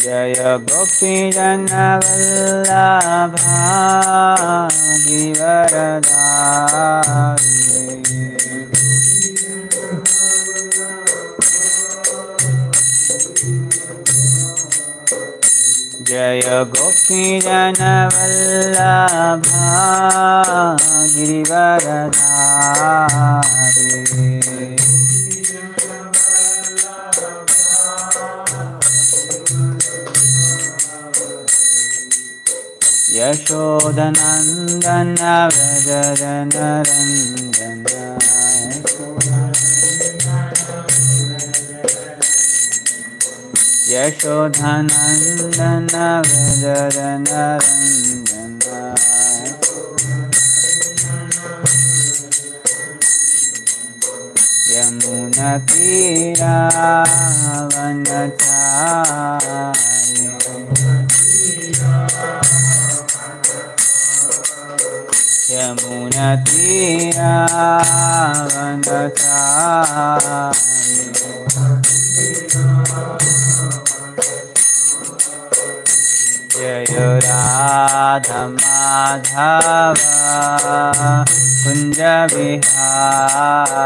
Jaya Gopi Jana Vallabha Givaradari Jaya Gopi Jana Vallabha Givaradari Yashodanandana Vrajadana Ranjana Yashodanandana Vrajadana Ranjana Yamuna Tira Vanachari Yamuna Tira Vanachari Jaya Radha Madhava Kunja Vihari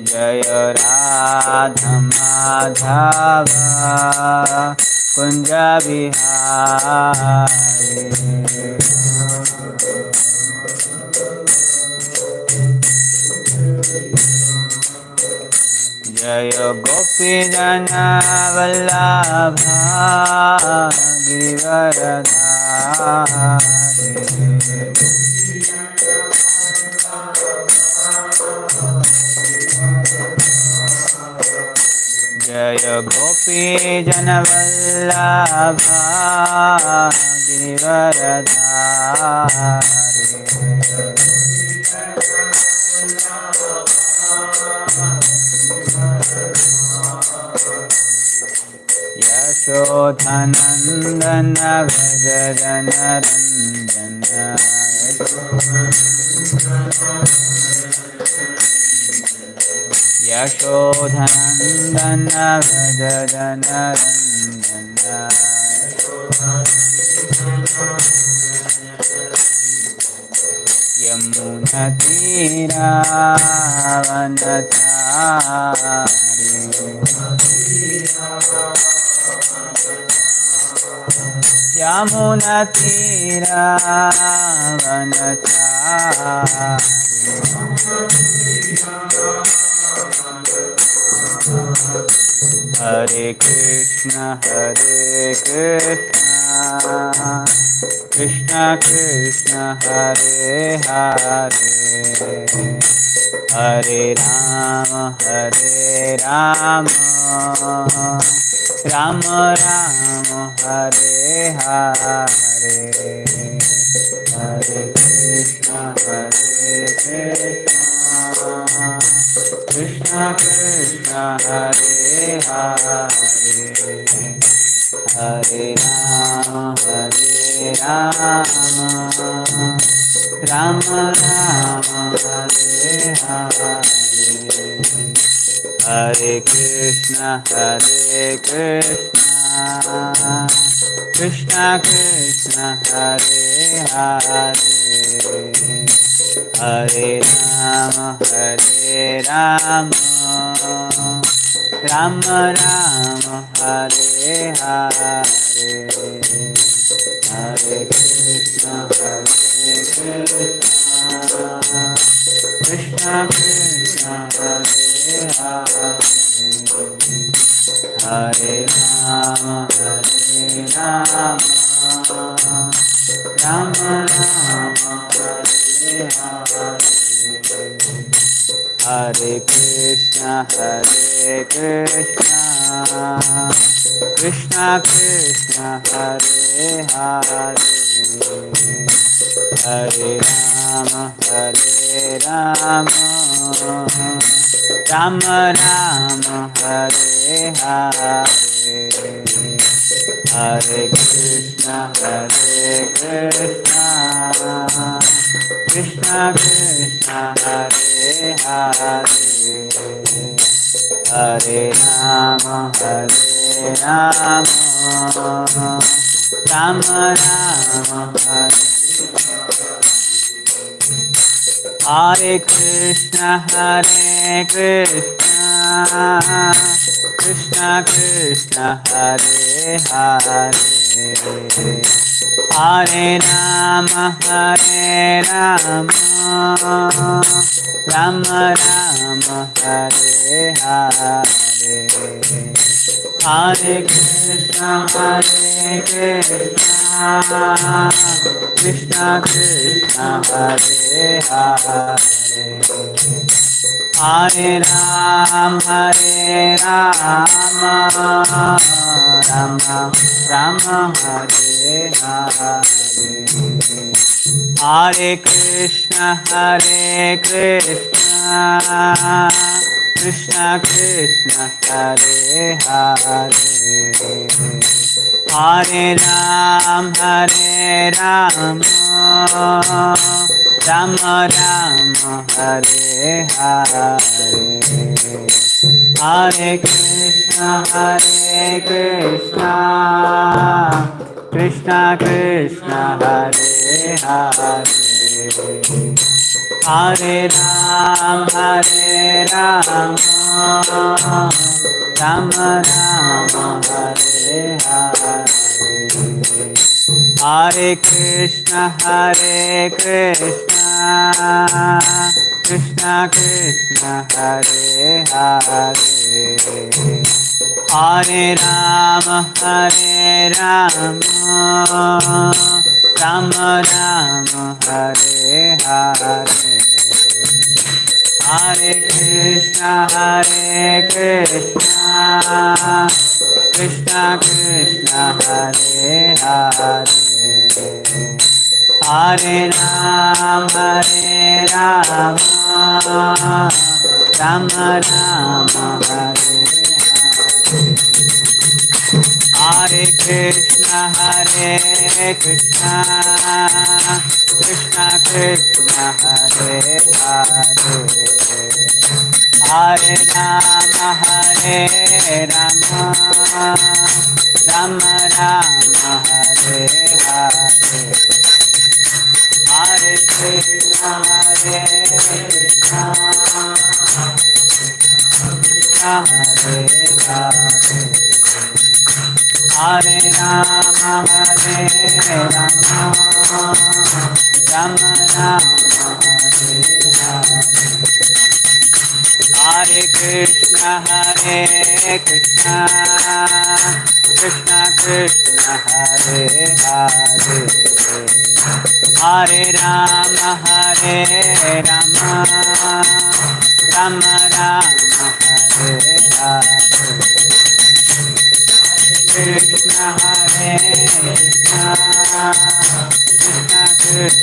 Jaya Radha Madhava Kunja Vihari Jaya Gopi Jana Vallabha Givaradari Jaya Gopi Jana Vallabha Givaradari Yashodhanandana Vrajadana Ranjana Yashodhanandana Vrajadana Ranjana Yamuna Tira Vanachari Yamuna Tira Vanachari Hare Krishna Krishna Krishna Hare Hare Hare Rama Rama Rama Hare Hare Hare Krishna Krishna Krishna Hare Hare Hare Rama Rama Rama Hare Hare Hare Krishna Krishna Krishna Hare Hare Hare Rama Rama Rama Hare Hare Hare Krishna Krishna Krishna Hare Hare Hare Rama Rama Rama Hare Hare Hare Krishna Krishna Krishna Hare Hare Hare Rama Rama Rama Hare Hare Hare Krishna Krishna Krishna Hare Hare Hare Rama Rama Rama Hare Hare Krishna Krishna Krishna Hare Hare Hare Rama Rama Rama Hare Hare Hare Krishna Krishna Krishna Hare Hare Hare Rama Rama Rama Hare Hare Hare Krishna Krishna Krishna Hare Hare Hare Rama Rama Rama Hare Hare Hare Krishna Krishna Krishna Hare Hare Hare Rama Rama Rama Hare Hare Hare Krishna Krishna Krishna Hare Hare Hare Rama Rama Rama Hare Hare Hare Krishna Krishna Krishna Hare Hare Hare Rama Rama Rama Hare Hare Krishna Krishna Krishna Hare Hare Hare Rama Rama Rama Hare Hare Hare Krishna Krishna Hare Hare Hare Rama Rama Rama Hare Hare Hare Krishna Krishna Krishna Hare Hare Hare Rama Rama Rama Hare Hare Krishna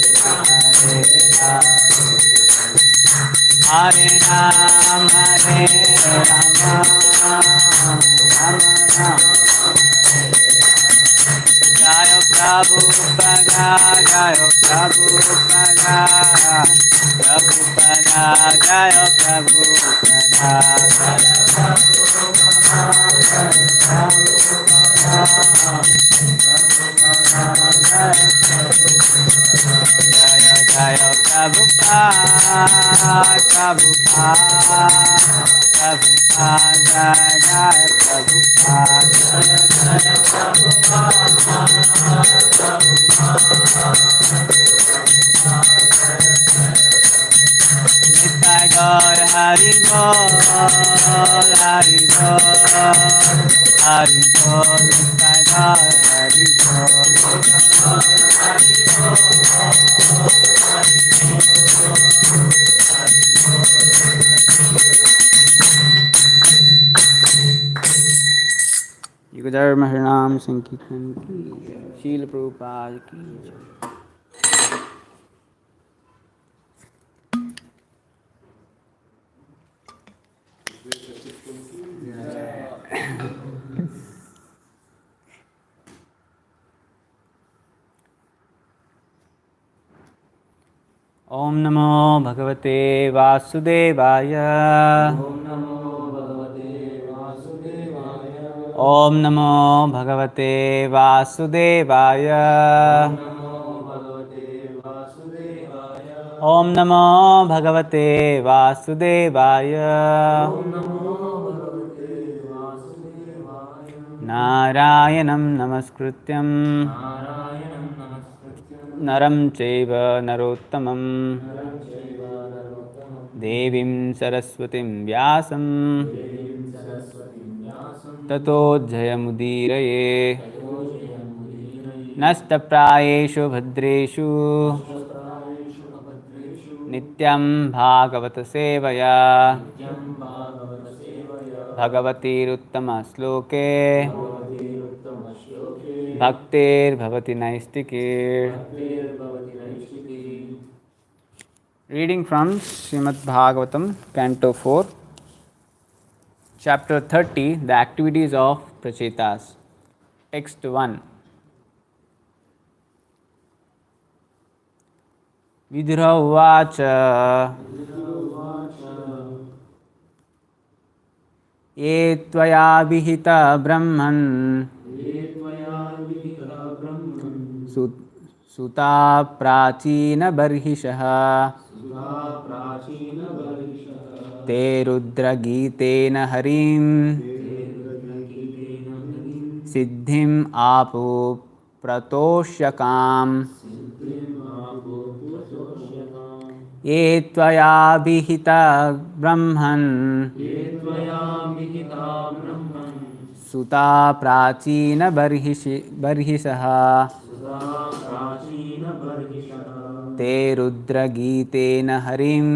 Krishna Krishna Hare Hare Hare Rama Rama Rama Jaya Prabhupada Jaya Prabhupada Prabhupada Jaya Prabhupada Jaya Jaya Prabhupada Prabhupada Prabhupada Jaya Prabhupada Nitai Gaur Hari Bol Hari Bol Hari Bol Nitai Gaur Hari Bol Yugadharma Harinam Sankirtan ki Srila Prabhupada ki jai. Om Namo Bhagavate Vasudevaya. Om Namo Bhagavate Vasudevaya. Om Namo Bhagavate Vasudevaya. Om Namo Bhagavate Vasudevaya. Om Namo Bhagavate Vasudevaya. Om Namo Bhagavate Vasudevaya. Narayanam Namaskrityam Narayanam Namaskrityam Naram Chaiva Narottamam Naram Chaiva Narottamam Devim Saraswatim Vyasam Devim Saraswatim Vyasam Tato Jayamudiraye Tato Jayamudiraye Nastaprayeshu Bhadreshu Nashtaprayeshu Bhadreshu Nityam Bhagavata Sevaya Nityam Bhagavata Sevaya Bhagavatiruttama Sloke Bhagavate Uttama Shloke Bhaktir Bhavati Naistikir. Bhaktir Bhavati Naishiti. Reading from Srimad Bhagavatam, Canto 4, Chapter 30, The Activities of Prachetas. Text 1. Vidura uvacha ye tvaya vihita brahman suta prachina barhishaha te rudra gitena harim siddhim apu pratoshakam ye tvaya vihita brahman suta prachina barhisaha te rudra gitena harim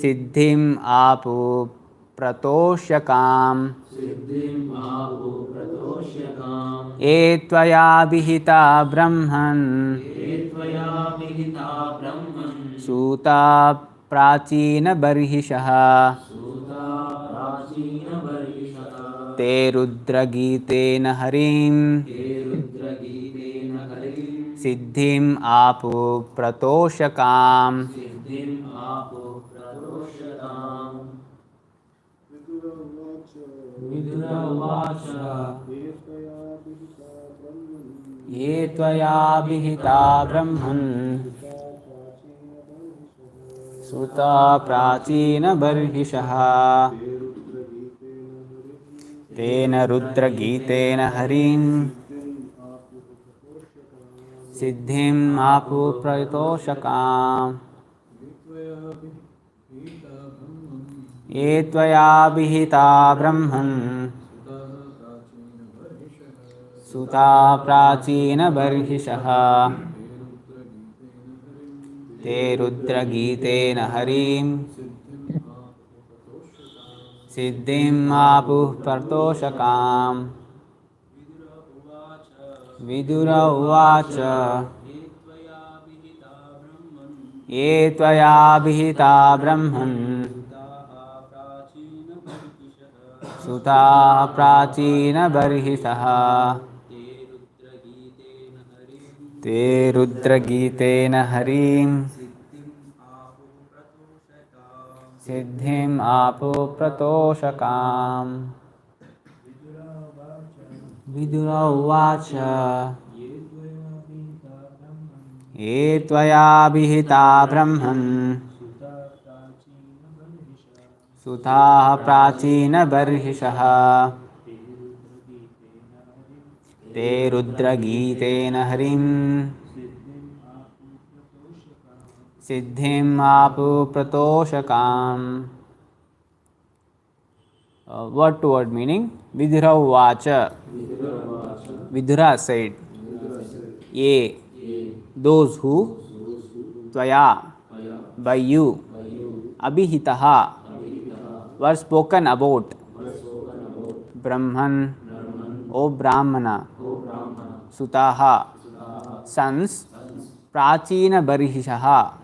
siddhim apu pratoshakam ye tvaya vihita brahman suta prachina barhishaha te rudra gitena harim siddhim apu pratoshakam. Vidura uvacha ye tvaya vihita brahman suta prachina barhishaha tena rudra gitena harim siddhim apu pratoshakam. ye tvaya vihita brahman suta prachina barhishaha te rudra gitena harim siddhim apu pratoshakam. Vidura uvacha ye tvaya vihita brahman suta prachina barhisaha te rudra gitena harim siddhim apu pratoshakam. Vidura uvacha ye tvaya vihita brahman sutah prachina barhishaha te rudra gitena harim siddhim apu pratoshakam. Word to word meaning. Vidura uvacha. Vidura said, ye, those who, tvaya, by you, abhihitaha, were spoken about, Brahman, O Brahmana, Sutaha, sons, Prachina Barihishaha,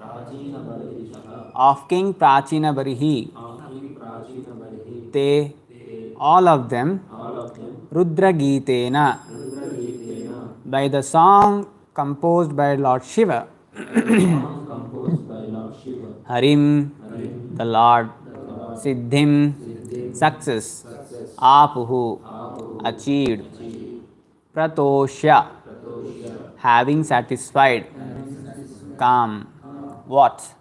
of King Prachina Barihi, they, all of them, Rudra Gitena, by the song composed by Lord Shiva. composed by Lord Shiva. Harim, the Lord, Siddhim, success, Apuhu, achieved, Pratosya, having satisfied, calm. What?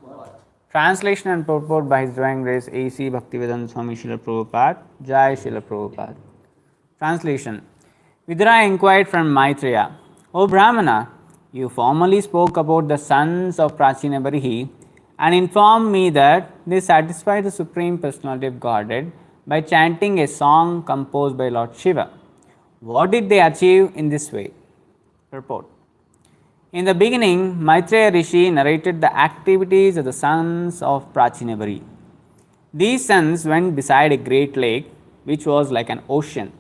Translation and purport by His Divine Grace A.C. Bhaktivedanta Swami Srila Prabhupada, Jai Srila Prabhupada. Translation. Vidura inquired from Maitreya, O Brahmana, you formerly spoke about the sons of Prachina Barihi and informed me that they satisfy the Supreme Personality of Godhead by chanting a song composed by Lord Shiva. What did they achieve in this way? Purport. In the beginning, Maitreya Rishi narrated the activities of the sons of Prachina Bari. These sons went beside a great lake which was like an ocean.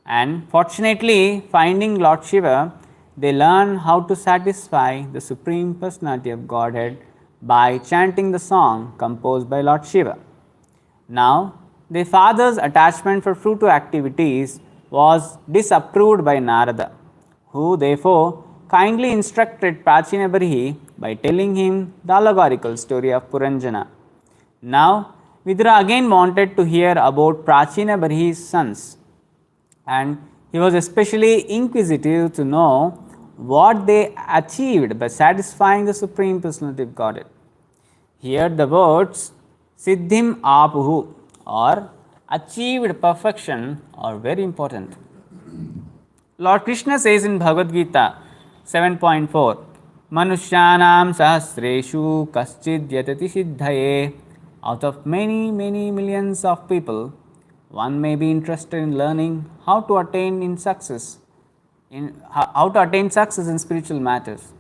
And fortunately, finding Lord Shiva, they learned how to satisfy the Supreme Personality of Godhead by chanting the song composed by Lord Shiva. Now, their father's attachment for fruitive activities was disapproved by Narada, who therefore kindly instructed Prachina Barihi by telling him the allegorical story of Puranjana. Now, Vidura again wanted to hear about Prachina Barihi's sons, and he was especially inquisitive to know what they achieved by satisfying the Supreme Personality of Godhead. Here the words Siddhim Apuhu or achieved perfection are very important. Lord Krishna says in Bhagavad Gita 7.4, Manushyanam sahasreshu kaschid yatati siddhaye. Out of many millions of people, one may be interested in learning how to attain success in spiritual matters.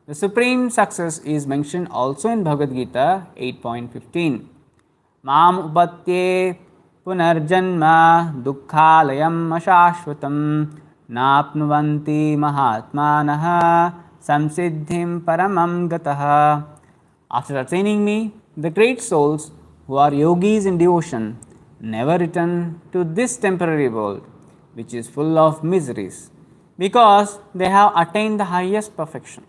The supreme success is mentioned also in Bhagavad Gita 8.15. Mam upatye punarjanma dukkhalayam ashashvatam napnuvanti mahatmanaha samsiddhim paramam gataha. After attaining me, the great souls who are yogis in devotion never return to this temporary world, which is full of miseries, because they have attained the highest perfection.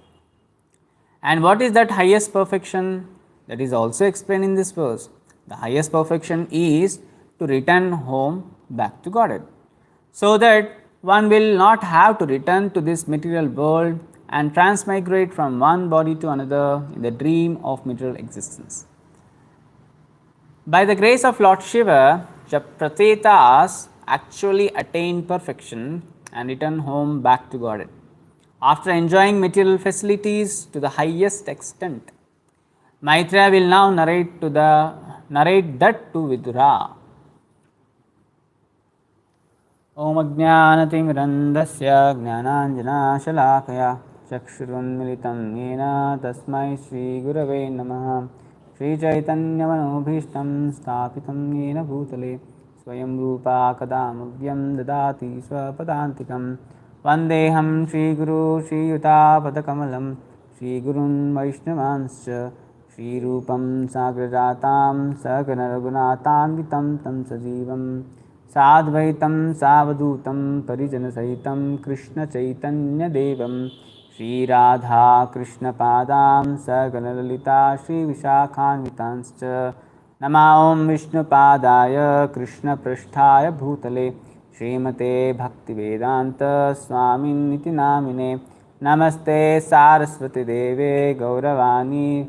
And what is that highest perfection? That is also explained in this verse. The highest perfection is to return home back to Godhead, so that one will not have to return to this material world and transmigrate from one body to another in the dream of material existence. By the grace of Lord Shiva, Pratetas actually attain perfection and return home back to Godhead after enjoying material facilities to the highest extent. Maitreya will now narrate that to Vidura. Om Ajnanatimrandasya Jnananjana Shalakaya Chakshurunmilitam Yena Tasmai Shri Gurave Namaha. Shri Chaitanya Manobhishtam Sthapitam Yena Bhutale Swayam Rupa Kadamavyam Dadati Swapadantikam Vandeham Shri Guru Shri Yuta Padakamalam Shri Gurun Vaishnavanscha Shri Rupam Sagrajatam Saganaragunatanvitam Tam Sajivam Sadvaitam Savadutam Parijana Sahitam Krishna Chaitanya Devam Shri Radha Krishna Padam Sagalalita Shri Vishakhanvitanscha Nama Om Vishnu Padaya Krishna Prasthaya Bhutale Srimate Bhaktivedanta Swamin Niti Namine Namaste Saraswati Deve Gauravani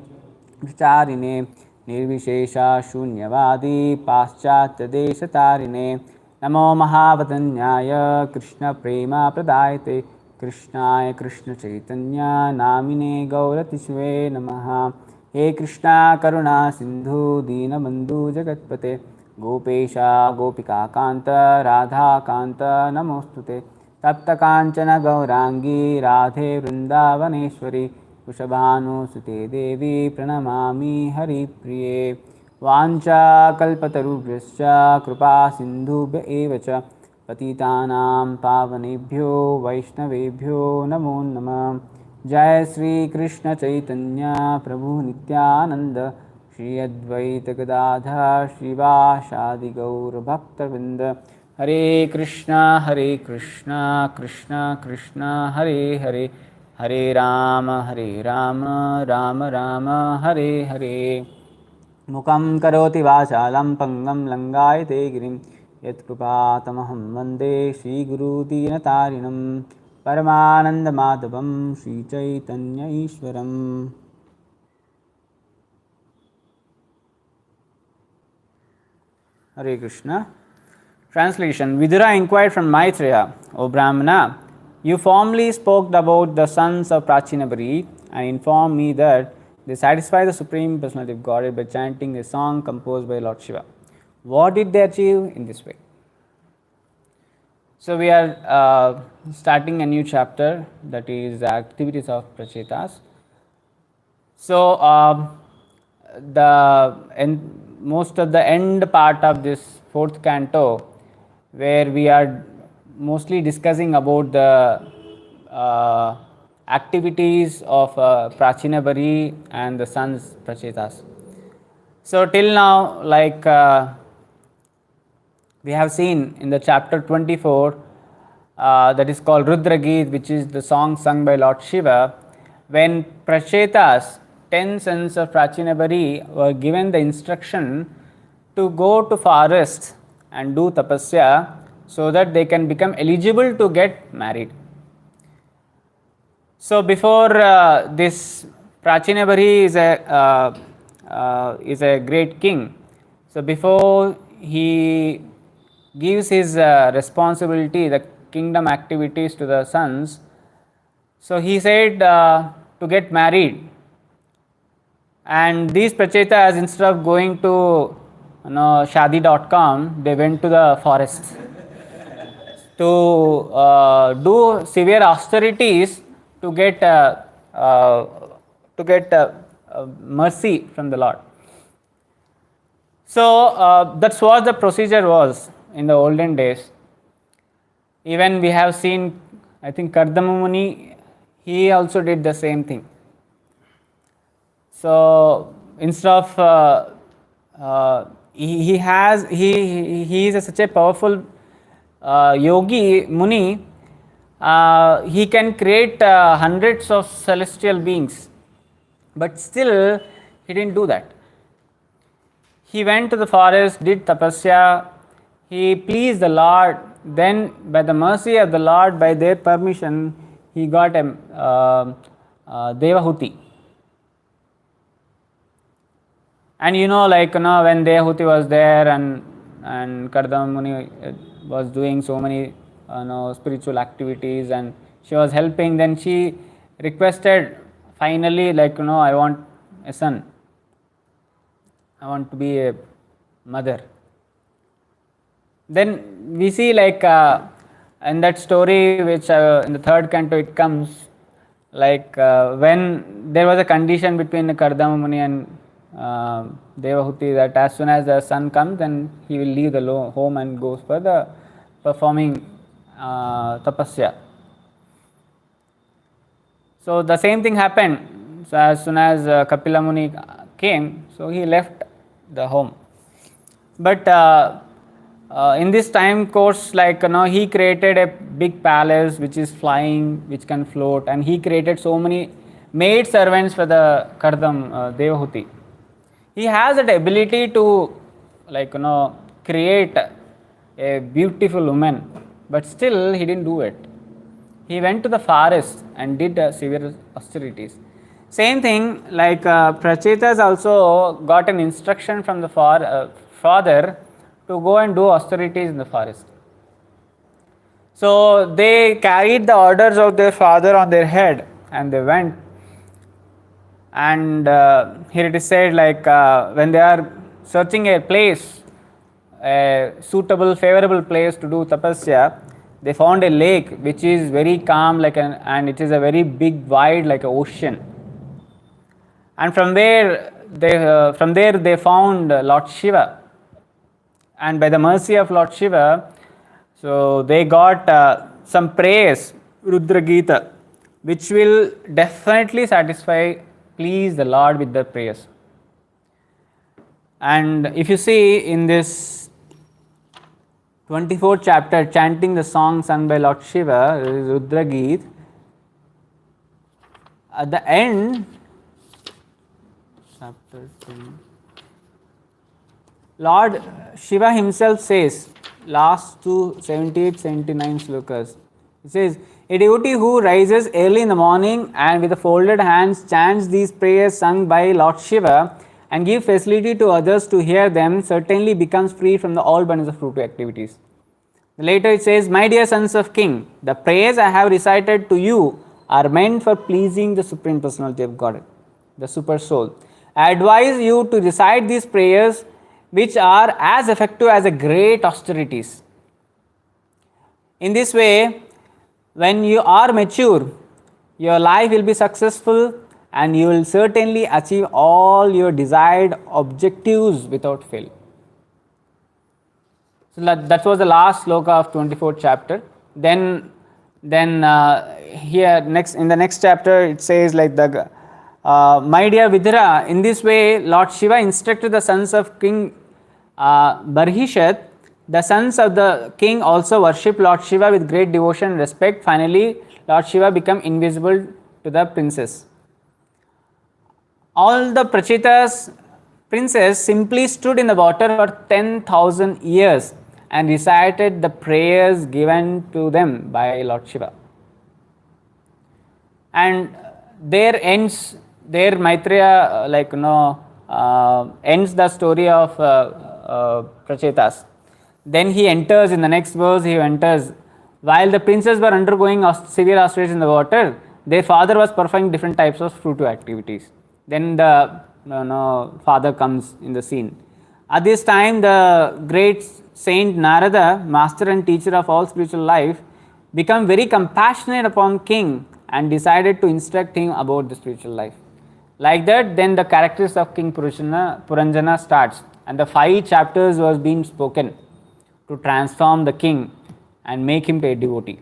Vicharine Nirvishesha Shunyavadi Paschatya Deshatarine Namo Mahavadanyaya Krishna Prema Pradayate Krishnaya Krishna Chaitanya Namine Gauratishve Namaha. He Krishna Karuna Sindhu Dinabandhu Jagatpate Gopesha Gopika Kanta Radha Kanta Namostute Tapta Kanchana Gaurangi Radhe Vrindavaneshwari Kushabhanu Sute Devi Pranamami Hari Priye. Vancha Kalpatarubhyascha Kripa Sindhubhya Evacha Patitanam Pavanebhyo Vaishnavebhyo Namo Namah. Jai Sri Krishna Chaitanya Prabhu Nityananda Shri Advaita Gadadhar Shivashadi Gaur Bhaktavinda. Hare Krishna Krishna Krishna Hare Hare Hare Rama, Rama Rama, Hare Hare. Mukam karoti vachalam pangam langayate girim yatkrupatamaham vande Shri Guru Dinatarinam Paramananda Madhavam Shri Chaitanya Ishwaram. Hare Krishna. Translation. Vidura inquired from Maitreya, O Brahmana, you formerly spoke about the sons of Prachinabari and informed me that they satisfy the Supreme Personality of Godhead by chanting a song composed by Lord Shiva. What did they achieve in this way? So we are starting a new chapter, that is the activities of Prachetas. So most of the end part of this fourth canto, where we are mostly discussing about the activities of Prachinabari and the sons Prachetas. So till now, like we have seen in the chapter 24, that is called Rudragit, which is the song sung by Lord Shiva, when Prachetas, 10 sons of Prachinabari, were given the instruction to go to forest and do tapasya so that they can become eligible to get married. So before this Prachinabari is a great king. So before he gives his responsibility, the kingdom activities to the sons, so he said to get married. And these Prachetas, instead of going to shadi.com, they went to the forest to do severe austerities to get mercy from the Lord. So that's what the procedure was in the olden days. Even we have seen, I think Kardama Muni, he also did the same thing. So instead of he is such a powerful yogi Muni, he can create hundreds of celestial beings, but still he didn't do that. He went to the forest, did tapasya, he pleased the Lord, then by the mercy of the Lord, by their permission, he got a Devahuti. And when Devahuti was there and Kardama Muni was doing so many spiritual activities and she was helping, then she requested finally, I want a son, I want to be a mother. Then we see in that story, which in the third canto it comes, when there was a condition between the Kardama Muni and Devahuti, that as soon as the son comes, then he will leave the home and goes for the performing tapasya. So the same thing happened. So as soon as Kapila Muni came, so he left the home. But in this time course, he created a big palace which is flying, which can float, and he created so many maid servants for the Devahuti. He has that ability to create a beautiful woman, but still he didn't do it. He went to the forest and did severe austerities. Same thing, Prachetas also got an instruction from the father to go and do austerities in the forest. So they carried the orders of their father on their head and they went. And here it is said, when they are searching a place, a suitable, favorable place to do tapasya, they found a lake which is very calm, and it is a very big, wide, like an ocean. And from there they found Lord Shiva. And by the mercy of Lord Shiva, so they got some prayers, Rudra Gita, which will definitely please the Lord with the prayers. And if you see in this 24th chapter, chanting the song sung by Lord Shiva, Rudra Gita, at the end, chapter 10, Lord Shiva himself says, last to 78 79 slokas, he says, a devotee who rises early in the morning and with the folded hands chants these prayers sung by Lord Shiva and give facility to others to hear them certainly becomes free from the all burdens of fruitive activities. Later it says, my dear sons of king, the prayers I have recited to you are meant for pleasing the Supreme Personality of Godhead, the Super Soul. I advise you to recite these prayers which are as effective as a great austerities. In this way, when you are mature, your life will be successful and you will certainly achieve all your desired objectives without fail. So that was the last sloka of 24th chapter. Then here next in the next chapter it says like the my dear Vidura, in this way Lord Shiva instructed the sons of King Barhishat. The sons of the king also worship Lord Shiva with great devotion and respect. Finally, Lord Shiva became invisible to the princess. All the Prachitas princes simply stood in the water for 10,000 years and recited the prayers given to them by Lord Shiva. And there ends, there Maitreya ends the story of Prachetas. Then he enters in the next verse, he enters, while the princes were undergoing severe austerities in the water, their father was performing different types of fruitive activities. Then the father comes in the scene. At this time, the great Saint Narada, master and teacher of all spiritual life, became very compassionate upon king and decided to instruct him about the spiritual life. Like that, then the characters of King Puranjana starts, and the 5 chapters was being spoken to transform the king and make him a devotee.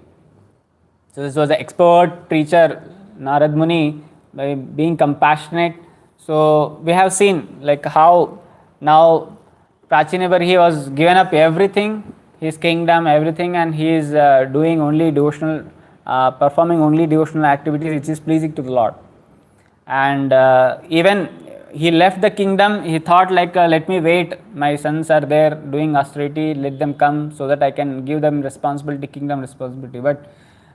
So this was an expert preacher, Narad Muni, by being compassionate. So we have seen like how now Prachinavar, he was given up everything, his kingdom, everything, and he is doing only devotional, performing only devotional activities which is pleasing to the Lord. And even he left the kingdom, he thought like let me wait, my sons are there doing austerity, let them come so that I can give them responsibility, kingdom responsibility. But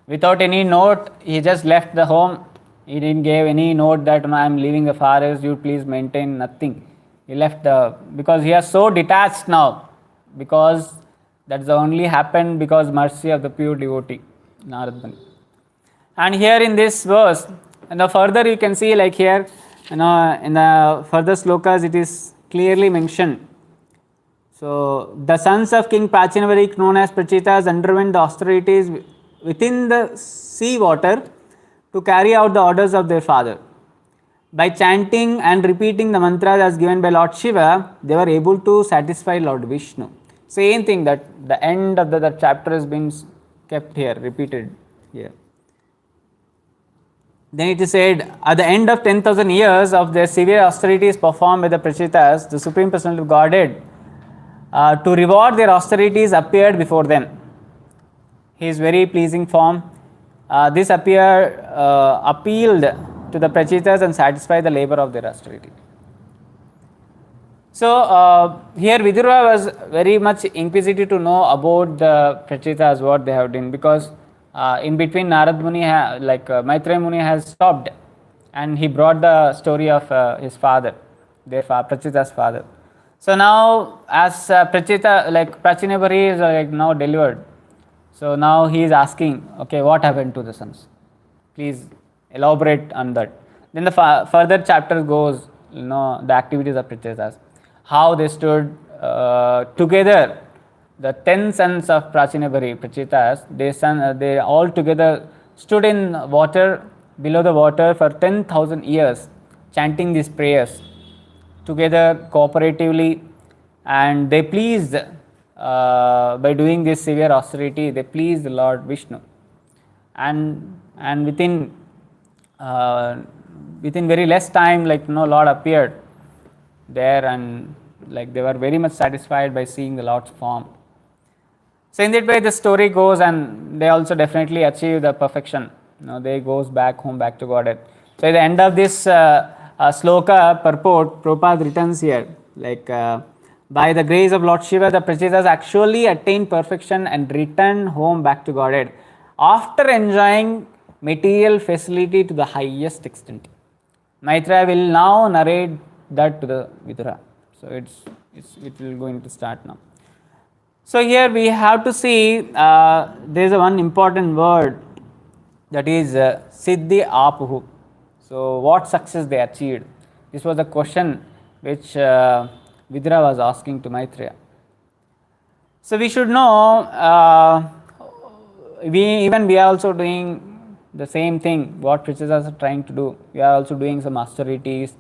without any note, he just left the home. He didn't give any note that I am leaving the forest, you please maintain, nothing. He left because he is so detached now, because that's only happened because mercy of the pure devotee, Narad Muni. And here in this verse, and the further you can see like here, in the further slokas it is clearly mentioned. So the sons of King Prachinavarik, known as Prachitas, underwent the austerities within the sea water to carry out the orders of their father. By chanting and repeating the mantras as given by Lord Shiva, they were able to satisfy Lord Vishnu. Same thing, that the end of the chapter has been kept here, repeated here. Then it is said, at the end of 10,000 years of their severe austerities performed by the Prachitas, the Supreme Personality of Godhead, to reward their austerities, appeared before them. His very pleasing form. This appealed to the Prachitas and satisfied the labor of their austerity. So here Vidura was very much inquisitive to know about the Prachitas, what they have done, because in between Narad Muni, Maitreya Muni has stopped, and he brought the story of his father, their Prachita's father. So now as Prachita, Prachinavari is now delivered. So now he is asking, okay, what happened to the sons? Please elaborate on that. Then the further chapter goes, the activities of Prachitas, how they stood together. The 10 sons of Prachinavari, Prachitas, they all together stood in water, below the water for 10,000 years, chanting these prayers together cooperatively, and they pleased, by doing this severe austerity, they pleased the Lord Vishnu. And within very less time, Lord appeared there, and they were very much satisfied by seeing the Lord's form. So in that way the story goes, and they also definitely achieve the perfection. They goes back home, back to Godhead. So at the end of this sloka purport, Prabhupada returns here, like by the grace of Lord Shiva, the Prachetas actually attained perfection and returned home back to Godhead after enjoying material facility to the highest extent. Maitreya will now narrate that to the Vidura. So it will going to start now. So here we have to see there is one important word, that is Siddhi Apuhu. So what success they achieved? This was the question which Vidura was asking to Maitreya. So we should know, we are also doing the same thing what Prachetas are trying to do. We are also doing some austerities,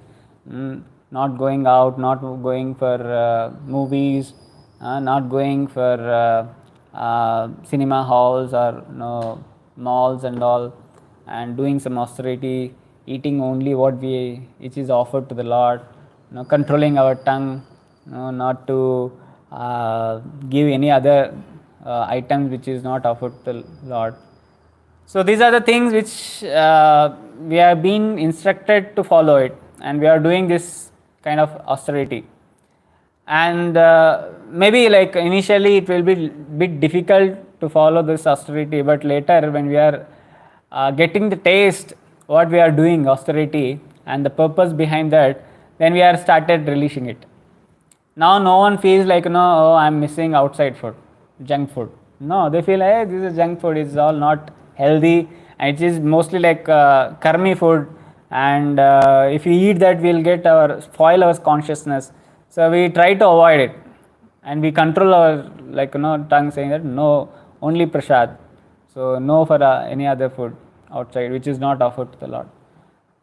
not going out, not going for movies, not going for cinema halls or malls and all, and doing some austerity, eating only which is offered to the Lord, controlling our tongue, not to give any other items which is not offered to the Lord. So these are the things which we have been instructed to follow it, and we are doing this kind of austerity. And maybe like initially it will be bit difficult to follow this austerity, but later when we are getting the taste what we are doing austerity and the purpose behind that, then we are started relishing it. Now no one feels like, oh, I'm missing outside food, junk food. No, they feel, hey, this is junk food, it's all not healthy, and it is mostly like karmi food, and if we eat that we'll spoil our consciousness. So we try to avoid it, and we control our tongue, saying that no, only prasad. So no for any other food outside which is not offered to the Lord.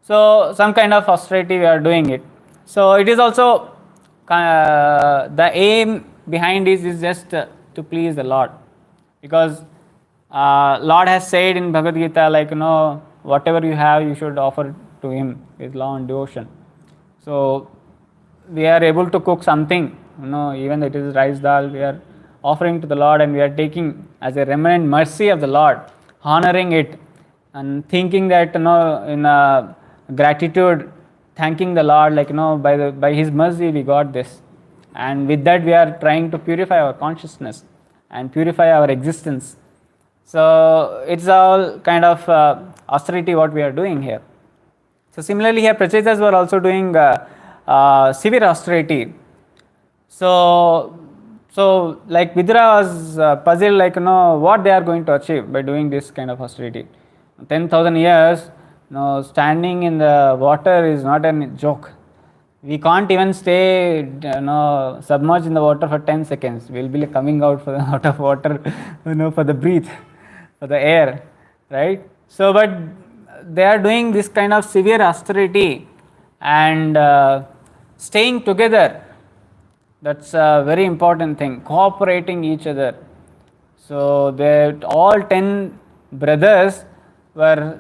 So some kind of austerity we are doing it. So it is also the aim behind this is just to please the Lord, because Lord has said in Bhagavad Gita, whatever you have you should offer to Him with love and devotion. So we are able to cook something, even though it is rice dal, we are offering to the Lord, and we are taking as a remnant mercy of the Lord, honoring it and thinking that in gratitude, thanking the Lord, by His mercy we got this, and with that we are trying to purify our consciousness and purify our existence. So it's all kind of austerity what we are doing here. So similarly here Prachetas were also doing severe austerity. So like Vidura was puzzled, what they are going to achieve by doing this kind of austerity. 10,000 years, standing in the water is not a joke. We can't even stay, submerged in the water for 10 seconds. We'll be coming out out of water, for the breath, for the air, right? So, but they are doing this kind of severe austerity and staying together. That's a very important thing. Cooperating each other. So all 10 brothers were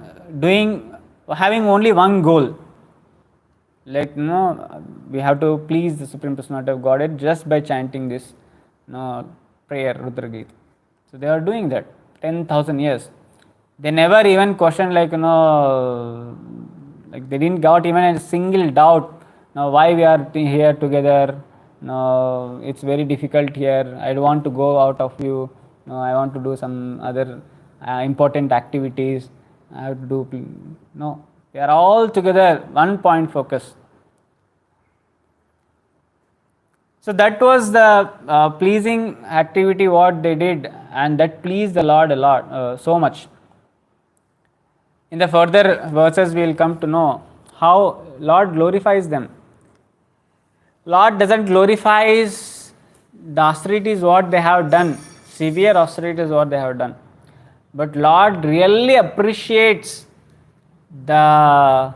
having only one goal. We have to please the Supreme Personality of Godhead just by chanting this prayer, Rudra Gita. So they are doing that 10,000 years. They never even questioned they didn't got even a single doubt. Now why we are here together? No, it's very difficult here. I don't want to go out of you. No, I want to do some other important activities. I have to do. No, they are all together, one point focus. So that was the pleasing activity what they did, and that pleased the Lord a lot, so much. In the further verses we will come to know how Lord glorifies them. Lord doesn't glorify the austerities what they have done, severe austerities what they have done, but Lord really appreciates the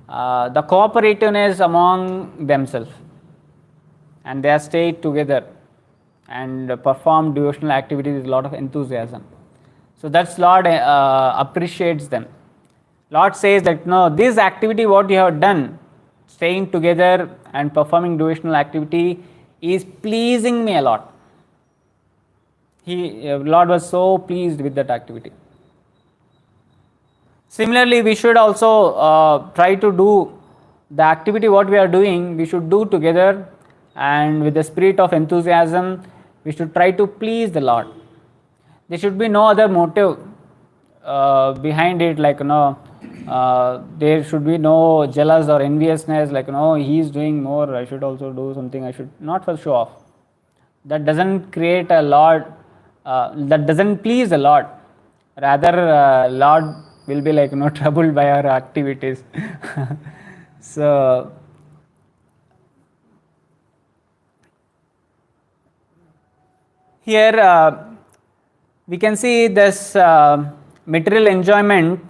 cooperativeness among themselves, and they have stayed together and performed devotional activities with a lot of enthusiasm. So that's Lord appreciates them. Lord says that this activity what you have done, staying together and performing devotional activity, is pleasing me a lot. Lord was so pleased with that activity. Similarly, we should also try to do the activity what we are doing, we should do together, and with the spirit of enthusiasm, we should try to please the Lord. There should be no other motive behind it, like there should be no jealous or enviousness, like he is doing more, I should also do something, I should not for show off. That doesn't create a Lord, that doesn't please the Lord. Rather, Lord will be like troubled by our activities. So here we can see this material enjoyment.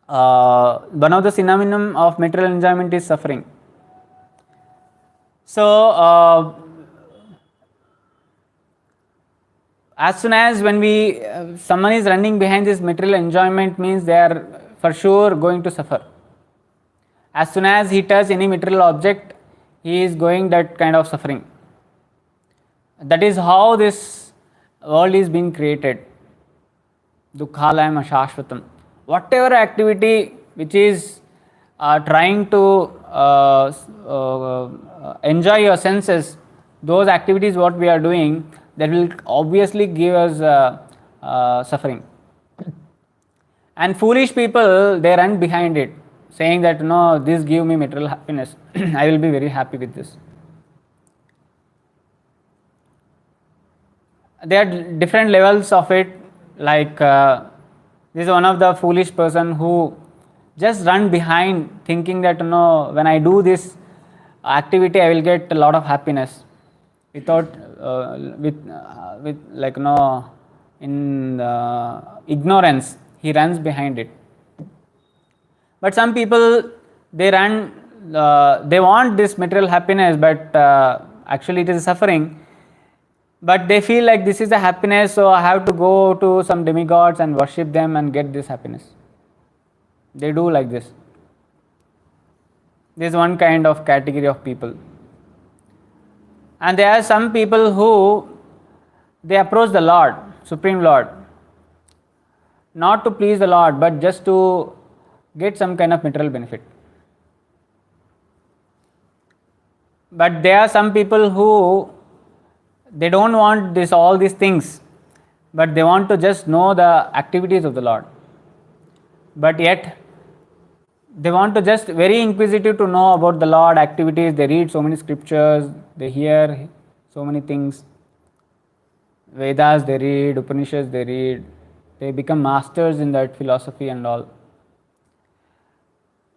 One of the synonym of material enjoyment is suffering. So as soon as when we someone is running behind this material enjoyment, means they are for sure going to suffer. As soon as he touches any material object, he is going that kind of suffering. That is how this world is being created. Dukhalayam ashashvatam. Whatever activity which is trying to enjoy your senses, those activities what we are doing, that will obviously give us suffering. And foolish people, they run behind it, saying that no, this give me material happiness. I will be very happy with this. There are different levels of it, like this is one of the foolish person who just run behind thinking that when I do this activity I will get a lot of happiness, without with like in ignorance he runs behind it. But some people, they run, they want this material happiness, but actually it is suffering. But they feel like this is a happiness, so I have to go to some demigods and worship them and get this happiness. They do like this. This is one kind of category of people. And there are some people who, they approach the Lord, Supreme Lord, not to please the Lord, but just to get some kind of material benefit. But there are some people who, they don't want this all these things, but they want to just know the activities of the Lord. But yet they want to just very inquisitive to know about the Lord activities. They read so many scriptures, they hear so many things, Vedas they read, Upanishads they read, they become masters in that philosophy and all.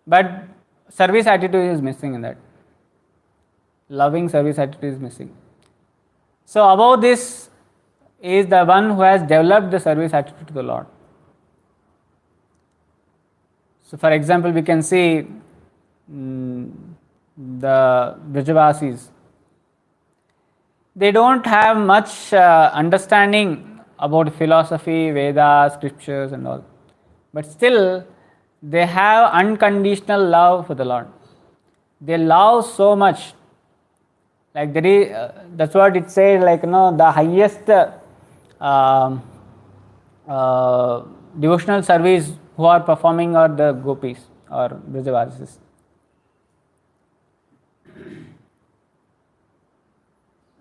But service attitude is missing in that. Loving service attitude is missing. So above this is the one who has developed the service attitude to the Lord. So for example, we can see the Brajavasis. They don't have much understanding about philosophy, Vedas, scriptures and all. But still, they have unconditional love for the Lord. They love so much. Like there is, that's what it says, like the highest devotional service who are performing are the gopis or Brajavasis.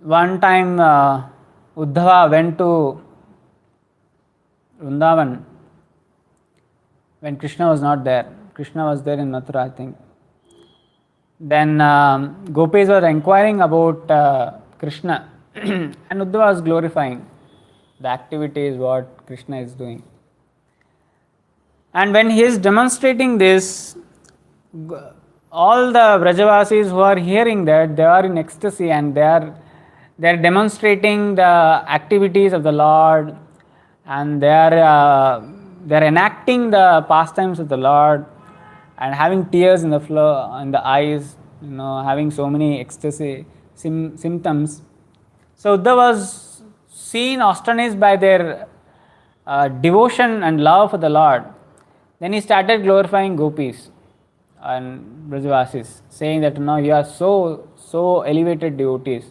One time Uddhava went to Vrindavan when Krishna was not there. Krishna was there in Mathura, I think. Then gopis were inquiring about Krishna and Uddhava was glorifying the activities what Krishna is doing. And when he is demonstrating this, all the Brajavasis who are hearing that, they are in ecstasy and they are demonstrating the activities of the Lord, and they are enacting the pastimes of the Lord and having tears in the eyes, having so many ecstasy symptoms. So Uddhava was seen astonished by their devotion and love for the Lord. Then he started glorifying gopis and Brajavasis, saying that you are so elevated devotees.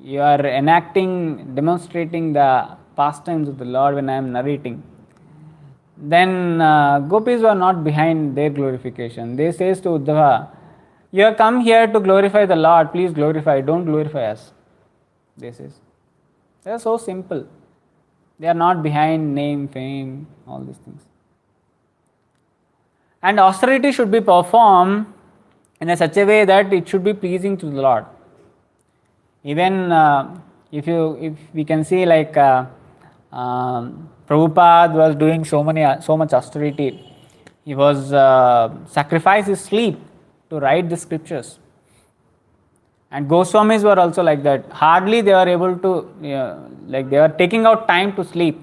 You are demonstrating the pastimes of the Lord when I am narrating. then gopis were not behind their glorification. They says to Uddhava, you have come here to glorify the Lord, please glorify, don't glorify us. They says. They are so simple. They are not behind name, fame, all these things. And austerity should be performed in a such a way that it should be pleasing to the Lord. Even if we can see like Prabhupada was doing so much austerity. He was sacrificed his sleep to write the scriptures. And Goswamis were also like that. Hardly they were able to, like they were taking out time to sleep.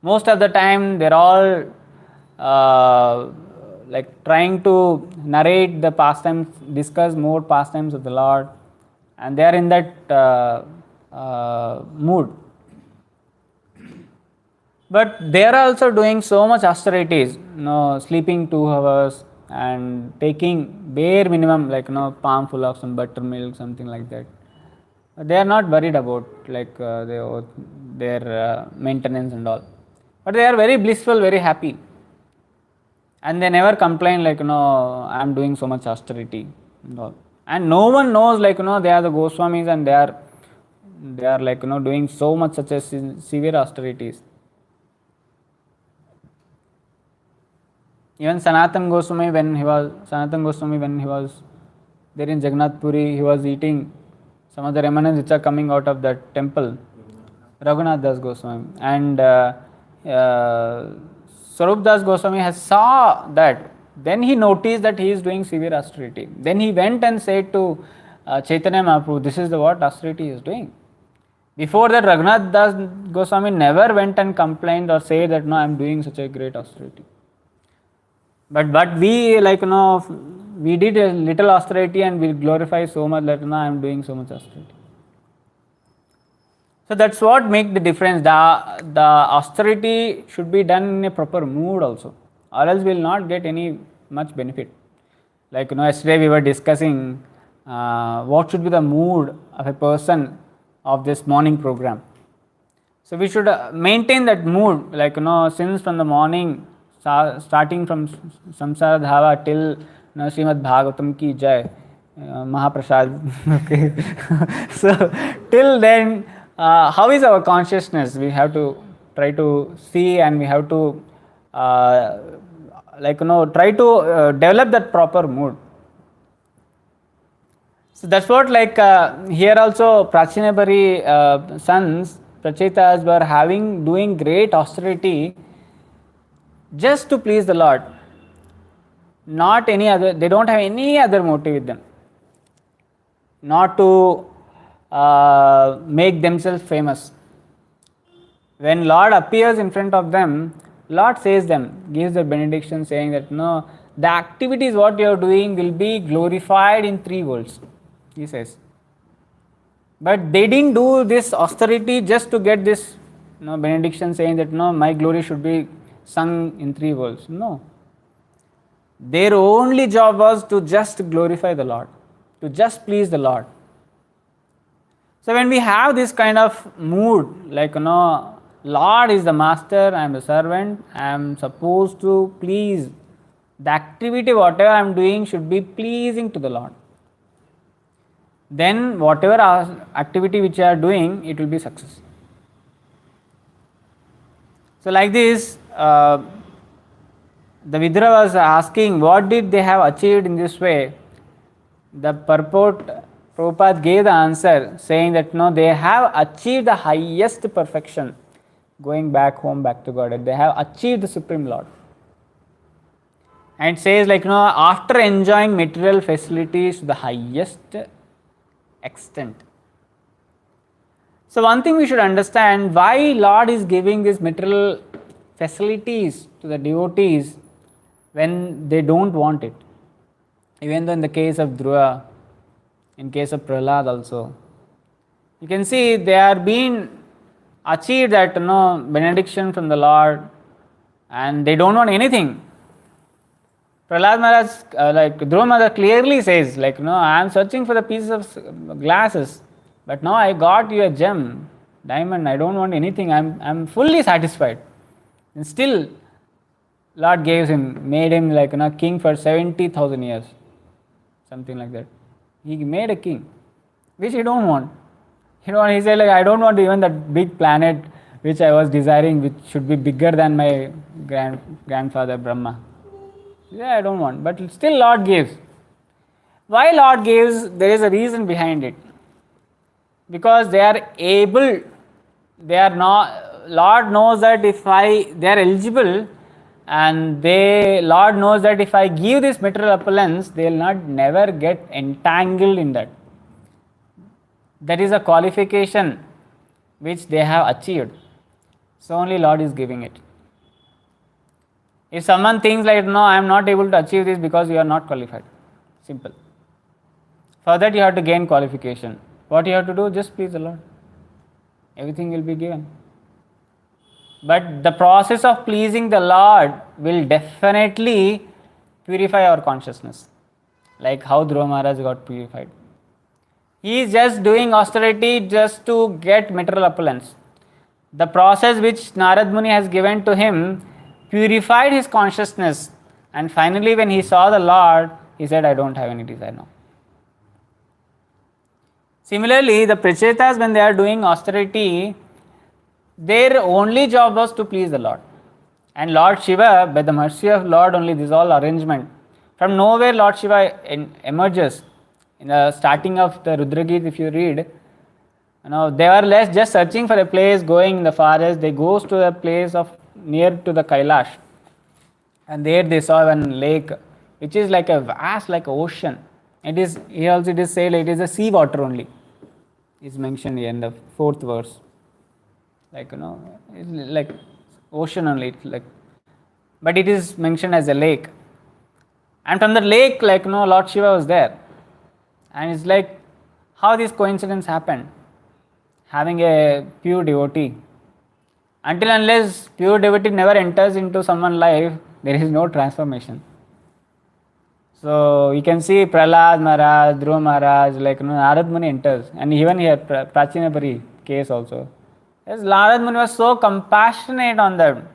Most of the time they're all like trying to narrate the pastimes, discuss more pastimes of the Lord, and they are in that mood. But they are also doing so much austerities, sleeping 2 hours and taking bare minimum, like palm full of some buttermilk, something like that. They are not worried about like their maintenance and all, but they are very blissful, very happy, and they never complain like I am doing so much austerity and all. And no one knows like they are the Goswamis and they are like doing so much such as severe austerities. Even Sanatana Goswami when he was there in Jagannath Puri, he was eating some of the remnants which are coming out of that temple, Raghunath Das Goswami, and Swarup Das Goswami has saw that. Then he noticed that he is doing severe austerity. Then he went and said to Chaitanya Mahaprabhu, this is the what austerity he is doing. Before that, Raghunath Das Goswami never went and complained or said that no, I am doing such a great austerity. But we like we did a little austerity and we glorify so much that I am doing so much austerity. So that's what makes the difference. The austerity should be done in a proper mood also, or else we will not get any much benefit. Like yesterday we were discussing what should be the mood of a person of this morning program. So we should maintain that mood, like since from the morning, starting from Samsara Dhava till Srimad Bhagavatam ki jai, Mahaprasad. Okay. So till then, how is our consciousness? We have to try to see, and we have to try to develop that proper mood. So that's what like here also Prachinabari sons, Prachetas were doing great austerity just to please the Lord. Not any other, they don't have any other motive with them. Not to make themselves famous. When Lord appears in front of them, Lord says them, gives the benediction saying that no, the activities what you are doing will be glorified in 3 worlds, he says. But they didn't do this austerity just to get this benediction saying that no, my glory should be sung in 3 worlds. No. Their only job was to just glorify the Lord, to just please the Lord. So when we have this kind of mood, like Lord is the master, I am the servant, I am supposed to please. The activity whatever I am doing should be pleasing to the Lord. Then whatever activity which you are doing, it will be success. So like this, the Vidura was asking what did they have achieved in this way. The purport, Prabhupada gave the answer saying that no, they have achieved the highest perfection, going back home, back to God. They have achieved the Supreme Lord. And it says like after enjoying material facilities to the highest extent. So one thing we should understand, why Lord is giving these material facilities to the devotees when they don't want it. Even though in the case of Dhruva, in case of Prahlad also, you can see they are being achieved that benediction from the Lord, and they don't want anything. Prahlad Maharaj, like Dhruva Maharaj clearly says, like I am searching for the pieces of glasses, but now I got you a gem, diamond. I don't want anything. I'm fully satisfied. And still, Lord gave him, made him like king for 70,000 years, something like that. He made a king, which he don't want. He said like I don't want even that big planet which I was desiring, which should be bigger than my grandfather Brahma. Yeah, I don't want, but still Lord gives. Why Lord gives? There is a reason behind it. Because they are able, they are not. Lord knows that if they are eligible, and Lord knows that if I give this material opulence, they will not never get entangled in that. That is a qualification which they have achieved. So only Lord is giving it. If someone thinks like, no, I am not able to achieve this because you are not qualified. Simple. For that you have to gain qualification. What you have to do? Just please the Lord. Everything will be given. But the process of pleasing the Lord will definitely purify our consciousness. Like how Dhruva Maharaj got purified. He is just doing austerity just to get material opulence. The process which Narad Muni has given to him purified his consciousness, and finally when he saw the Lord, he said, I don't have any desire now. Similarly, the Prachetas, when they are doing austerity, their only job was to please the Lord. And Lord Shiva, by the mercy of Lord, only this all arrangement. From nowhere Lord Shiva emerges. In the starting of the Rudragit, if you read, they were just searching for a place, going in the forest. They goes to a place of near to the Kailash, and there they saw one lake, which is like a vast, like an ocean. It is here also. It is said it is a sea water only. Is mentioned here in the 4th verse. Like it's like ocean only. It's like, but it is mentioned as a lake. And from the lake, Lord Shiva was there, and it's like how this coincidence happened. Having a pure devotee. Until unless pure devotee never enters into someone's life, there is no transformation. So you can see Prahlad Maharaj, Dhruva Maharaj, Narad Muni enters, and even here Prachinapari case also. Yes, Narad Muni was so compassionate on them,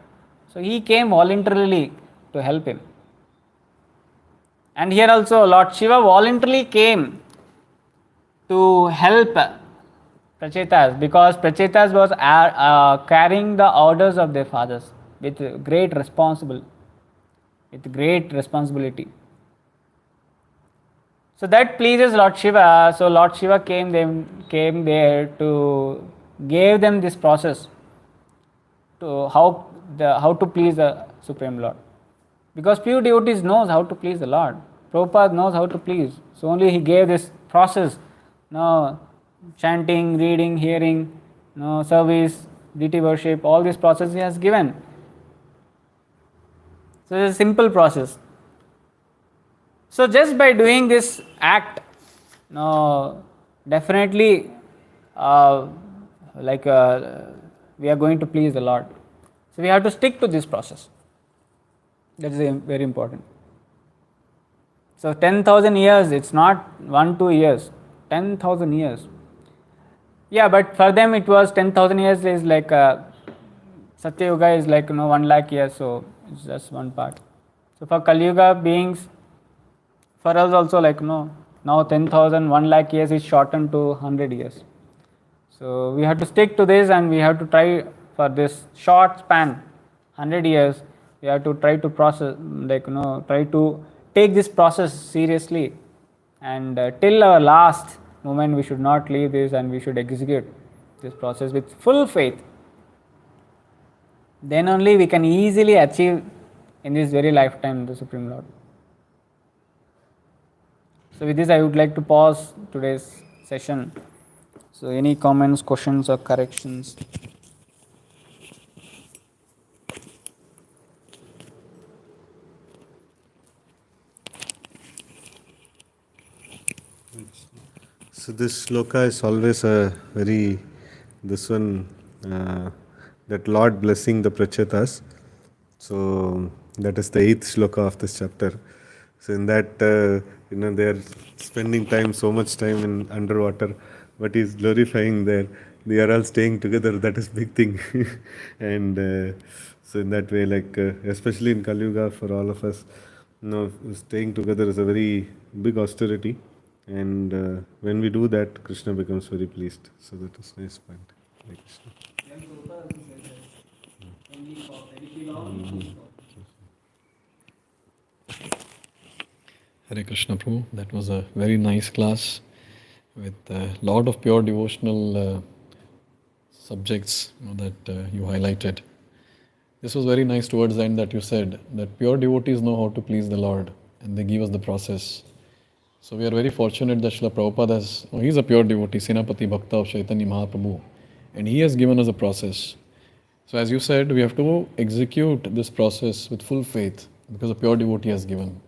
so he came voluntarily to help him. And here also Lord Shiva voluntarily came to help Prachetas, because Prachetas was carrying the orders of their fathers with great responsibility. So that pleases Lord Shiva. So Lord Shiva came there to give them this process to how to please the Supreme Lord. Because pure devotees knows how to please the Lord. Prabhupada knows how to please. So only he gave this process. Chanting, reading, hearing, service, deity worship, all this process he has given. So it's a simple process. So just by doing this act, definitely we are going to please the Lord. So we have to stick to this process. That is very important. So 10,000 years, it's not 1-2 years, 10,000 years. Yeah, but for them it was 10,000 years is like Satya Yuga is 1 lakh years, so it's just one part. So for Kali Yuga beings, for us also now 10,000, 1 lakh years is shortened to 100 years. So we have to stick to this, and we have to try for this short span, 100 years, we have to try to process, try to take this process seriously, and till our last moment we should not leave this, and we should execute this process with full faith. Then only we can easily achieve in this very lifetime the Supreme Lord. So with this I would like to pause today's session. So any comments, questions or corrections? So this shloka is always that Lord blessing the Prachetas. So that is the 8th shloka of this chapter. So in that, they are spending so much time in underwater, but he's glorifying there. They are all staying together. That is big thing. And So in that way, like especially in Kali Yuga, for all of us, staying together is a very big austerity, and when we do that, Krishna becomes very pleased. So that is nice point. Hare Krishna. Hare Krishna Prabhu. That was a very nice class with a lot of pure devotional subjects that you highlighted. This was very nice towards the end that you said that pure devotees know how to please the Lord and they give us the process. So we are very fortunate that Srila Prabhupada he's a pure devotee, Senapati Bhakta of Chaitanya Mahaprabhu, and he has given us a process. So as you said, we have to execute this process with full faith because a pure devotee has given.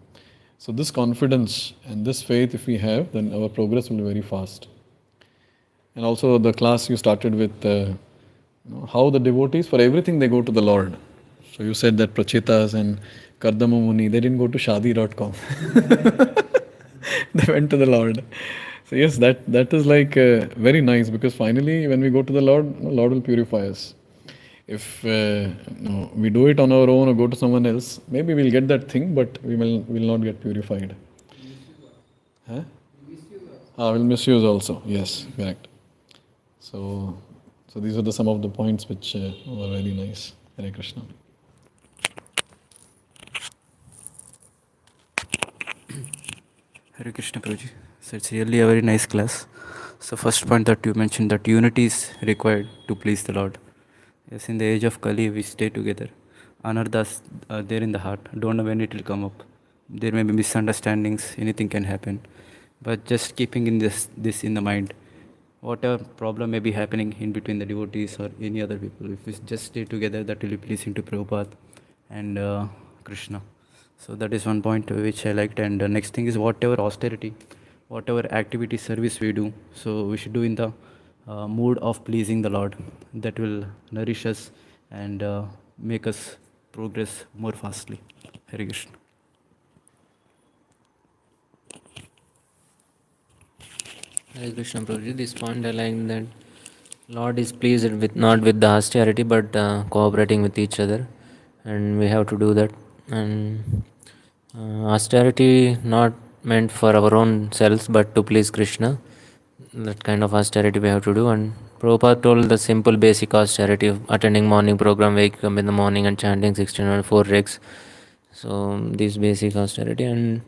So this confidence and this faith if we have, then our progress will be very fast. And also the class you started with how the devotees, for everything they go to the Lord. So you said that Prachetas and Kardama Muni, they didn't go to shadi.com. They went to the Lord. So yes, that is like very nice because finally when we go to the Lord, Lord will purify us. If we do it on our own or go to someone else, maybe we'll get that thing, but we will not get purified. Huh? We'll misuse also. Yes, correct. So these are some of the points which were very nice. Hare Krishna. Hare Krishna Prabhuji. So it's really a very nice class. So first point that you mentioned, that unity is required to please the Lord. Yes, in the age of Kali, we stay together. Anarthas are there in the heart. Don't know when it will come up. There may be misunderstandings. Anything can happen. But just keeping in this in the mind, whatever problem may be happening in between the devotees or any other people, if we just stay together, that will be pleasing to Prabhupada and Krishna. So that is one point which I liked. And the next thing is whatever austerity, whatever activity service we do, so we should do in the mood of pleasing the Lord. That will nourish us and make us progress more fastly. Hare Krishna. Hare Krishna Prabhuji, this point I like that Lord is pleased with not with the austerity but cooperating with each other, and we have to do that. And austerity not meant for our own selves but to please Krishna. That kind of austerity we have to do. And Prabhupada told the simple basic austerity of attending morning program, waking up in the morning and chanting 1604 regs. So this basic austerity. And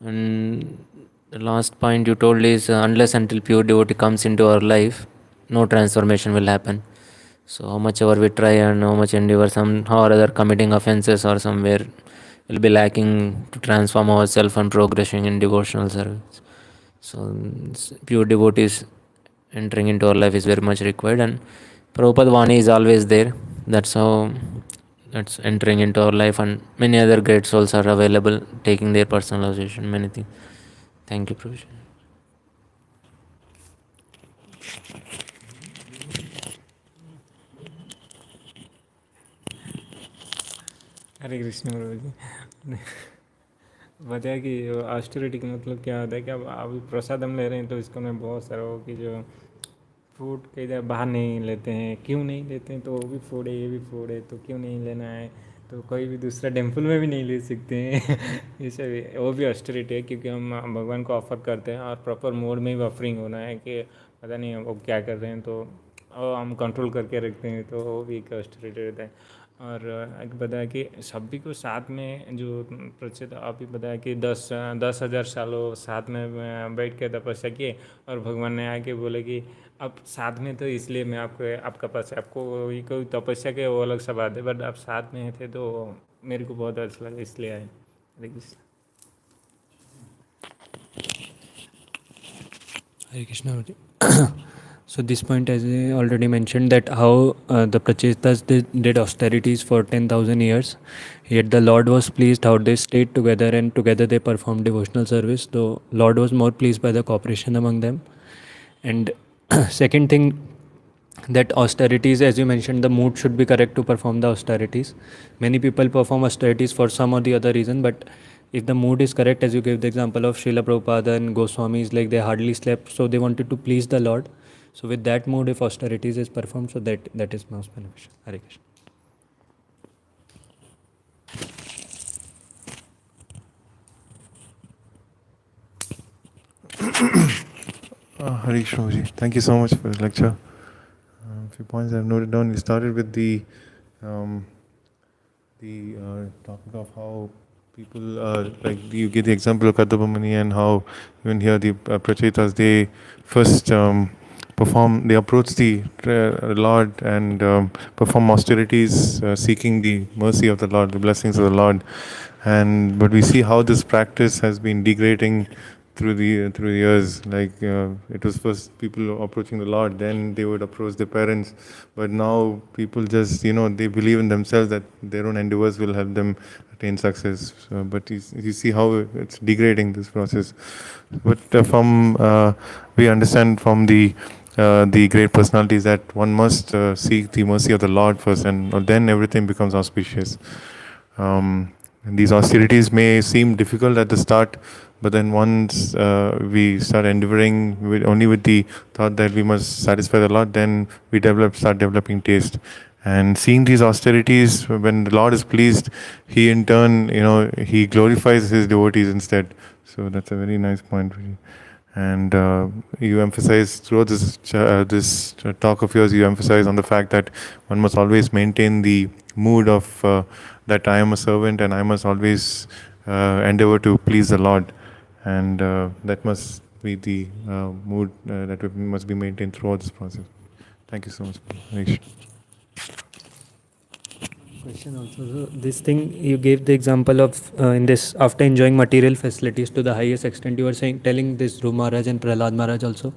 the last point you told is unless until pure devotee comes into our life, no transformation will happen. So how much ever we try and how much endeavor, somehow or other committing offenses or somewhere will be lacking to transform ourselves and progressing in devotional service. So pure devotees entering into our life is very much required, and Prabhupada Vani is always there. That's how that's entering into our life, and many other great souls are available taking their personalization, many things. Thank you, Prabhupada. हरे कृष्ण प्रभु जी बताया कि austerity का मतलब क्या होता है कि अब अभी प्रसाद हम ले रहे हैं तो इसको में बहुत सारा हो कि जो फूड कई जगह बाहर नहीं लेते हैं, क्यों नहीं लेते हैं, तो वो भी फूड है ये भी फूड है तो क्यों नहीं लेना है, तो कोई भी दूसरा टेम्पल में भी नहीं ले सकते हैं इसे भी वो भी ऑस्टेरिटी है क्योंकि हम भगवान को ऑफ़र करते हैं और प्रॉपर मोड में भी ऑफरिंग होना है कि पता नहीं वो क्या कर रहे हैं तो हम कंट्रोल करके रखते हैं, तो वो भी एक ऑस्टेरिटी रहता है। और एक बताया कि सभी को साथ में जो प्रचेत अभी बताया कि 10,000 सालों साथ में बैठ के तपस्या किए और भगवान ने आके बोले कि अब साथ में तो इसलिए मैं आपका पास आपको कोई तपस्या के वो अलग सा बात है, बट आप साथ में थे तो मेरे को बहुत अच्छा लगा इसलिए आए। हरे Krishna. Hare Krishna. So this point, as I already mentioned, that how the Prachetas did austerities for 10,000 years, yet the Lord was pleased how they stayed together and together they performed devotional service. The Lord was more pleased by the cooperation among them. And second thing, that austerities, as you mentioned, the mood should be correct to perform the austerities. Many people perform austerities for some or the other reason, but if the mood is correct, as you gave the example of Srila Prabhupada and Goswamis, like they hardly slept, so they wanted to please the Lord. So with that mood, if austerities is performed, so that is most beneficial. Hare Krishna. Hare Krishna Ji. Thank you so much for the lecture. A few points I've noted down. We started with um, the topic of how people like you give the example of Kadabamani and how even here the Prachetas they first they approach the Lord and perform austerities seeking the mercy of the Lord, the blessings of the Lord, and but we see how this practice has been degrading through the years. Like it was first people approaching the Lord, then they would approach their parents, but now people just they believe in themselves that their own endeavors will help them attain success. But you see how it's degrading this process. But from we understand from the great personalities that one must seek the mercy of the Lord first, and then everything becomes auspicious. And these austerities may seem difficult at the start, but then once we start endeavoring only with the thought that we must satisfy the Lord, then we start developing taste. And seeing these austerities, when the Lord is pleased, He in turn, He glorifies His devotees instead. So that's a very nice point. And you emphasize throughout this talk of yours, you emphasize on the fact that one must always maintain the mood of that I am a servant and I must always endeavor to please the Lord, and that must be the mood that must be maintained throughout this process. Thank you so much. Harish. Question also. So this thing you gave the example of in this after enjoying material facilities to the highest extent, you were telling this Dhruv Maharaj and Prahlad Maharaj also.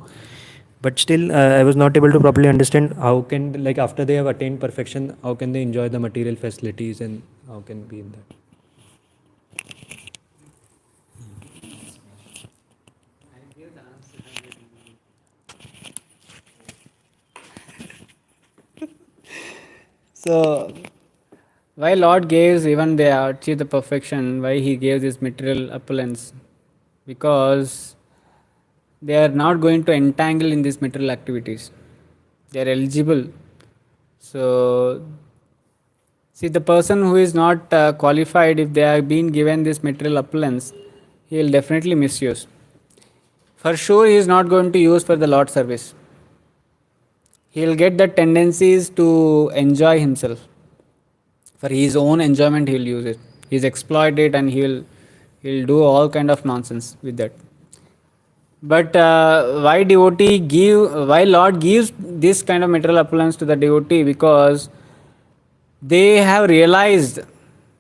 But still, I was not able to properly understand how can like after they have attained perfection, how can they enjoy the material facilities and how can be in that. So, why Lord gives even they achieve the perfection? Why He gave this material opulence? Because they are not going to entangle in these material activities. They are eligible. So, see, the person who is not qualified, if they are being given this material opulence, he will definitely misuse. For sure, he is not going to use for the Lord service. He will get the tendencies to enjoy himself. For his own enjoyment, he will use it. He's exploit it, and he'll do all kind of nonsense with that. But why Lord gives this kind of material opulence to the devotee? Because they have realized,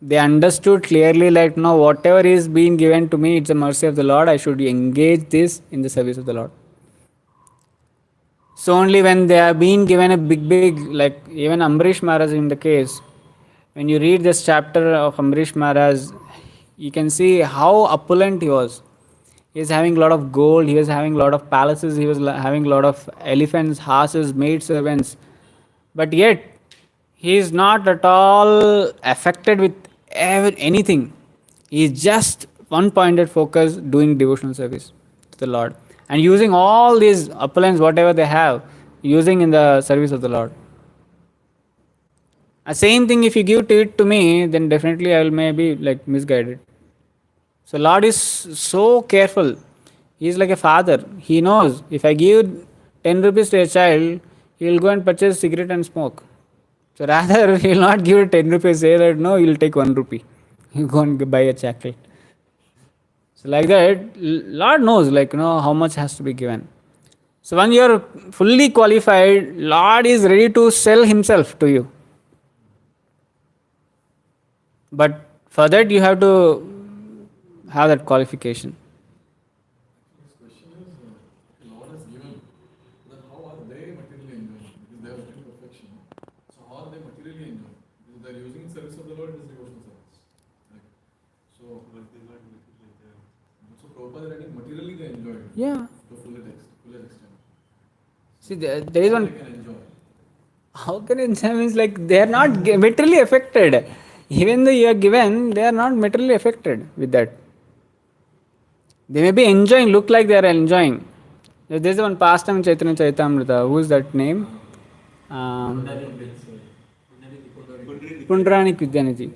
they understood clearly, like, no, whatever is being given to me, it's the mercy of the Lord. I should engage this in the service of the Lord. So only when they are being given a big, like even Ambrish Maharaj in the case, when you read this chapter of Ambrish Maharaj, you can see how opulent he was. He was having a lot of gold, he was having a lot of palaces, he was having a lot of elephants, horses, maid servants. But yet, he is not at all affected with anything. He is just one pointed focus doing devotional service to the Lord. And using all these opulence, whatever they have, using in the service of the Lord. The same thing if you give it to me, then definitely I will maybe like misguided. So Lord is so careful. He is like a father. He knows if I give 10 rupees to a child, he will go and purchase cigarette and smoke. So rather he will not give 10 rupees, say that no, he will take 1 rupee. You go and buy a chocolate. So like that, Lord knows like how much has to be given. So when you are fully qualified, Lord is ready to sell himself to you. But for that you have to have that qualification. His question is, the Lord has given, then how are they materially enjoying? Because they have attained perfection. So how are they materially enjoying? Because they are using in service of the Lord, it is devotional service. Right? So, Prabhupada writing materially they enjoy it. Yeah. To fullest extent. See, there is one. They can enjoy. How can enjoy means like they are not materially affected. Even though you are given, they are not materially affected with that. They may be enjoying, look like they are enjoying. There is one pastime in Chaitanya Charitamrita. Who is that name? Pundranik Vidyanidhi.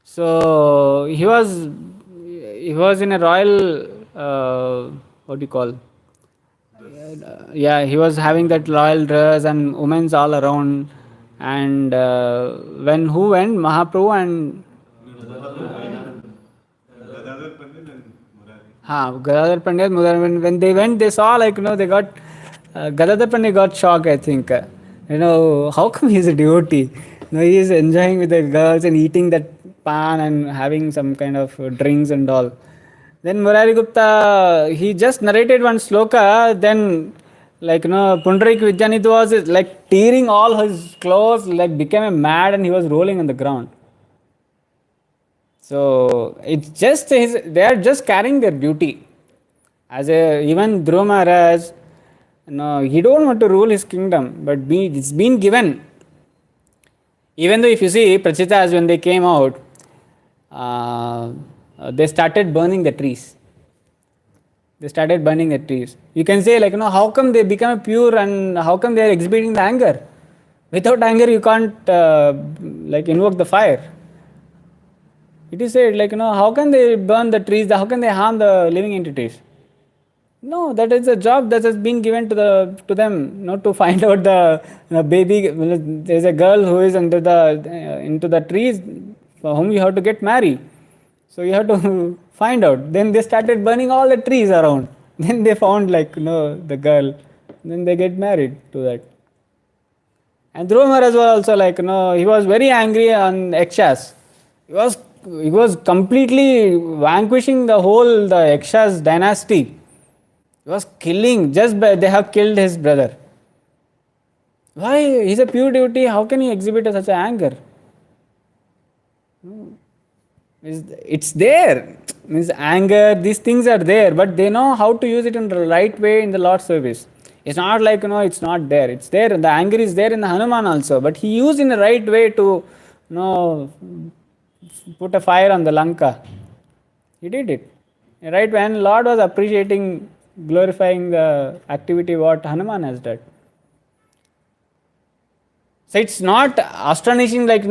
So he was in a royal what do you call? Yeah, he was having that royal dress and women's all around. And when who went? Mahaprabhu and Gadadhar Pandit, when they went, they saw like, they got, Gadadhar Pandit got shocked, I think. How come he's a devotee? He is enjoying with the girls and eating that pan and having some kind of drinks and all. Then Murari Gupta, he just narrated one sloka, then like, Pundarik Vidyanidhi was like tearing all his clothes, like became a mad and he was rolling on the ground. So it's just they are just carrying their duty. Even Dhruva Maharaj, he don't want to rule his kingdom, but it's been given. Even though if you see Prachitas, when they came out, they started burning the trees. You can say like, how come they become pure and how come they are exhibiting the anger? Without anger, you can't like invoke the fire. It is said like, how can they burn the trees? How can they harm the living entities? No, that is a job that has been given to them, not to find out the baby. There is a girl who is into the trees for whom you have to get married. So you have to find out. Then they started burning all the trees around. Then they found like, the girl. Then they get married to that. And Dhruva Maharaj was also like, he was very angry on Yakshas. He was completely vanquishing the Yakshas dynasty. He was killing, they have killed his brother. Why? He's a pure devotee. How can he exhibit such anger? It's there. Means anger, these things are there, but they know how to use it in the right way in the Lord's service. It's not like, it's not there. It's there. The anger is there in the Hanuman also, but he used in the right way to, put a fire on the Lanka. He did it. Right when Lord was appreciating, glorifying the activity what Hanuman has done. So it's not astonishing like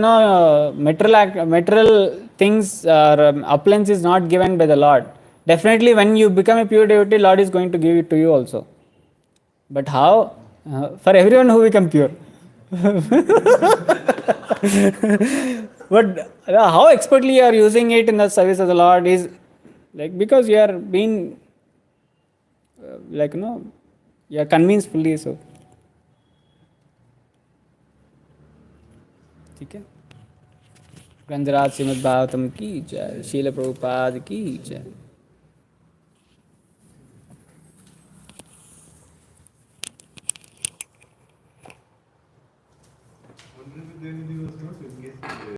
material things or opulence is not given by the Lord. Definitely when you become a pure devotee, Lord is going to give it to you also. But how? For everyone who become pure. But how expertly you are using it in the service of the Lord is like, because you are being you are convinced fully so. ठीक है. ग्रंथराज श्रीमद् भागवतम की जय. शील प्रभुपाद की जय.